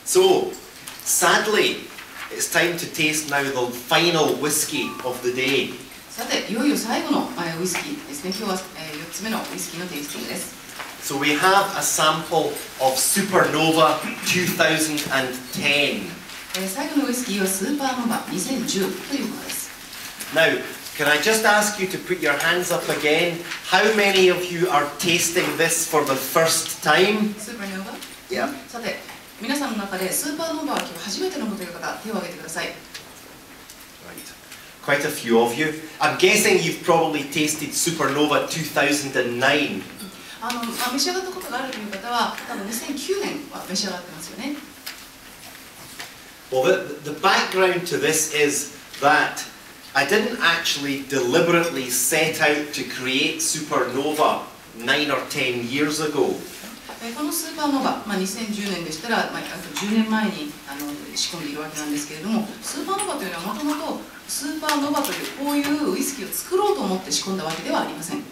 So, sadly, it's time to taste now the final whiskey of the day. さて、いよいよ最後のウイスキーですね。今日は4つ目のウイスキーのテイスティングです。So we have a sample of SUPERNOVA 2010. 最後のウイスキーはスーパーノヴァ2010というものです。Now, can I just ask you to put your hands up again? How many of you are tasting this for the first time? スーパーノヴァ Yeah. さて、皆さんの中でスーパーノヴァは今日初めて飲むという方、手を挙げてください。Quite a few of you. I'm guessing you've probably tasted SUPERNOVA 2009. 召し上がったことがあるという方は、多分2009年は召し上がってますよね。Well, the background to this is that I didn't actually deliberately set out to create SUPERNOVA 9 or 10 years ago. このスーパーノヴァ、2010年でしたら、10年前に仕込んでいるわけなんですけれども、スーパーノヴァというのはもともとスーパーノヴァというこういうウイスキーを作ろうと思って仕込んだわけではありません。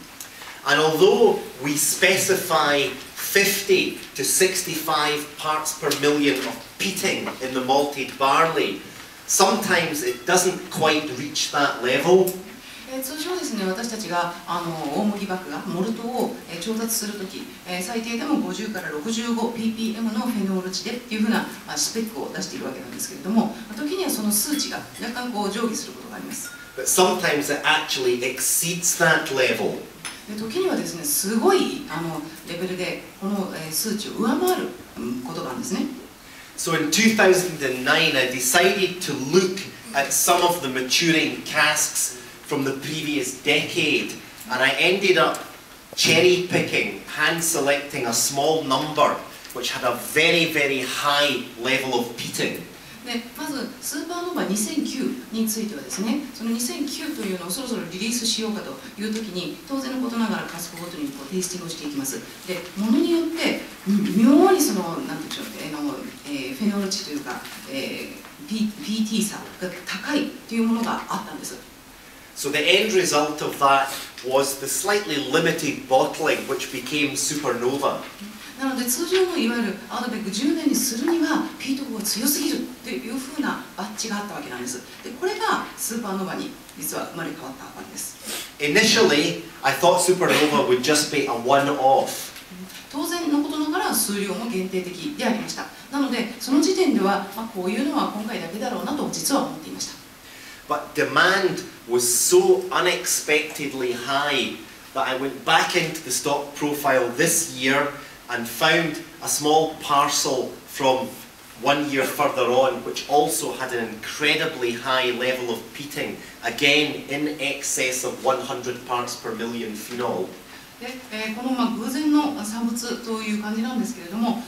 And although we specify 50 to 65 parts per million of peating in the malted barley, sometimes it doesn't quite reach that level. 通常ですね、私たちが大麦麦芽、モルトを調達するとき、最低でも50から 65ppm のフェノール値でっていうふうなスペックを出しているわけなんですけれども、時にはその数値が若干上下することがあります。But sometimes it actually exceeds that level. 時にはですね、すごいレベルでこの数値を上回ることなんですね。So in 2009, I decided to look at some of the maturing casks from the previous decade, and I ended up cherry picking, hand selecting a small number which had a very, very high level of peating. でまずスーパーノヴァ2009についてはですね、その2009というのをそろそろリリースしようかという時に、当然のことながらカスクごとにテイスティングをしていきます。で、ものによって妙にそのなんていうんでしょう、フェノール値というか、PT 差が高いというものがあったんです。So the end result of that was the slightly limited bottling which became SUPERNOVA. なので通常のいわゆるアードベッグ10年にするにはピートが強すぎるというふうなバッジがあったわけなんです。で、これがスーパーノヴァに実は生まれ変わったわけです。Initially, I thought SUPERNOVA would just be a one-off. 当然のことながら数量も限定的でありました。なのでその時点では、こういうのは今回だけだろうなと実は思っていました。But demand was so unexpectedly high that I went back into the stock profile this year and found a small parcel from 1 year further on which also had an incredibly high level of peating, again in excess of 100 parts per million phenol. でこの偶然の産物という感じなんですけれども、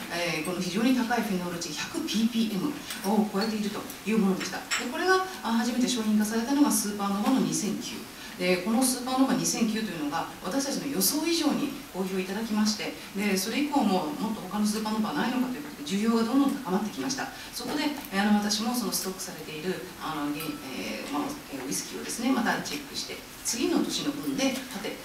この非常に高いフェノール値 100ppm を超えているというものでした。でこれが初めて商品化されたのがスーパーノヴァの2009。でこのスーパーノヴァ2009というのが私たちの予想以上に好評いただきまして、でそれ以降ももっと他のスーパーノヴァはないのかということで需要がどんどん高まってきました。そこで私もそのストックされているウイスキーをですね、またチェックして次の年の分で、さて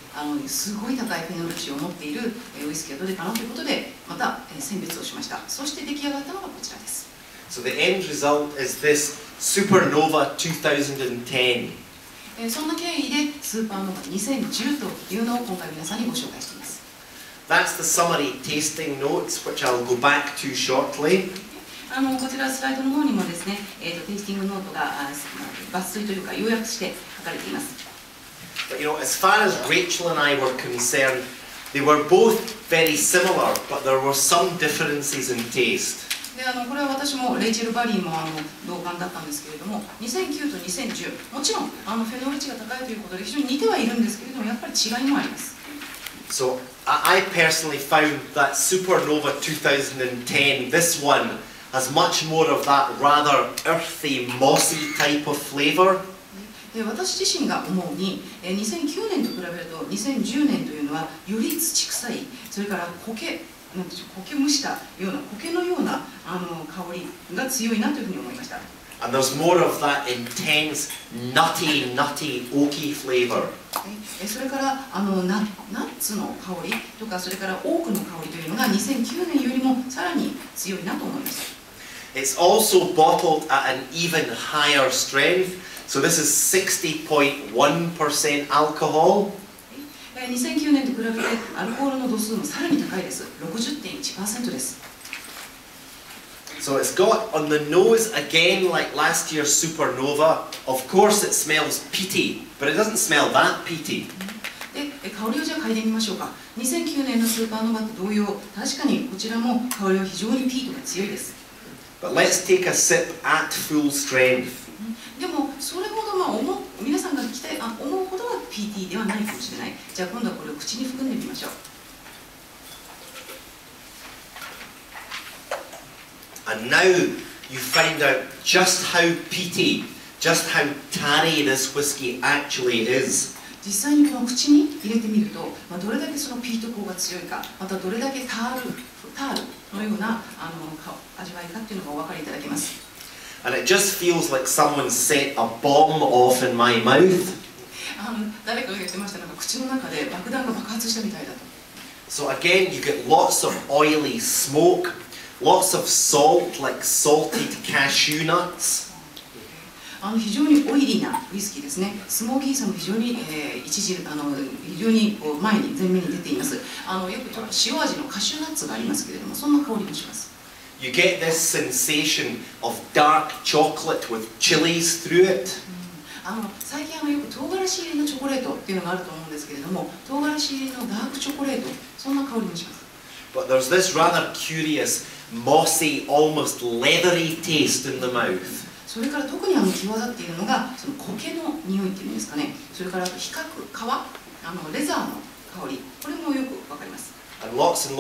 すごい高いフェノール値を持っているウイスキーはどれかなということでまた選別をしました。そして出来上がったのがこちらです。So the end result is this SUPERNOVA 2010. そんな経緯でスーパーノヴァ2010というのを今回皆さんにご紹介しています。That's the summary tasting notes, which I'll go back to shortly. こちらスライドの方にもですね、テイスティングノートが抜粋というか要約して書かれています。But you know, as far as Rachel and I were concerned, they were both very similar, but there were some differences in taste. でこれは私もレイチェル・バリーも同感だったんですけれども、2009と2010、もちろんフェノール値が高いということで非常に似てはいるんですけれども、やっぱり違いもあります。So I personally found that SUPERNOVA 2010, this one, has much more of that rather earthy, mossy type of flavour. で私自身が思うに、2009年と比べると2010年というのはより土臭い、それから苔蒸したような苔のような香りが強いなというふうに思いました。And there's more of that intense, nutty, oaky flavour. それからナッツの香りとか、それからオークの香りというのが2009年よりもさらに強いなと思いました。It's also bottled at an even higher strength. So this is 60.1% alcohol. 2009年と比べてアルコールの度数もさらに高いです。60.1% です。So it's got on the nose again like last year's Supernova. Of course it smells peaty, but it doesn't smell that peaty. で、香りをじゃあ嗅いでみましょうか。2009年のスーパーノヴァと同様、確かにこちらも香りは非常にピートが強いです。But let's take a sip at full strength. でもそれほど皆さんが思うほどは PT ではないかもしれない。じゃあ今度はこれを口に含んでみましょう。And now you find out just how peaty, just how tarry this whiskey actually is. 実際にこの口に入れてみると、どれだけそのピート香が強いか、またどれだけタールのような味わいかっていうのがお分かりいただけます。And it just feels like someone set a bomb off in my mouth. 誰かが言ってました。なんか口の中で爆弾が爆発したみたいだと。So again, you get lots of oily smoke, lots of salt, like salted cashew nuts. 非常にオイリーなウイスキーですね。スモーキーさも非常に非常に前に前面に出ています。よくちょっと塩味のカシューナッツがありますけれども、そんな香りもします。You get this sensation of dark chocolate with chilies through it. 最近よく唐辛子入りのチョコレートっていうのがあると思うんですけれども、唐辛子入りのダークチョコレート、そんな香りもします。But there's this rather curious, mossy, almost leathery taste in the mouth. それから特に際立っているのがその苔の匂いっていうんですかね。それから比較皮、レザーの香り、これもよくわかります。And lots of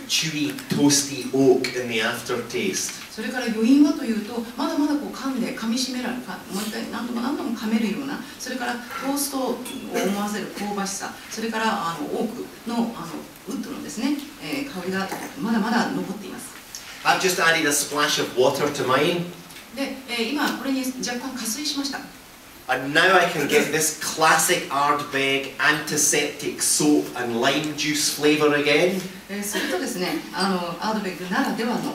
chewy, toasty oak in the aftertaste. それから余韻はというと、まだまだ噛んで噛みしめられる、もう一回何度も噛めるような、それからトーストを思わせる香ばしさ、それからオークのウッドのですね、香りがまだまだ残っています。I've just added a splash of water to mine. で、今これに若干加水しました。And now I can get this classic Ardbeg antiseptic soap and lime juice flavour again. するとですね、アードベッグならではの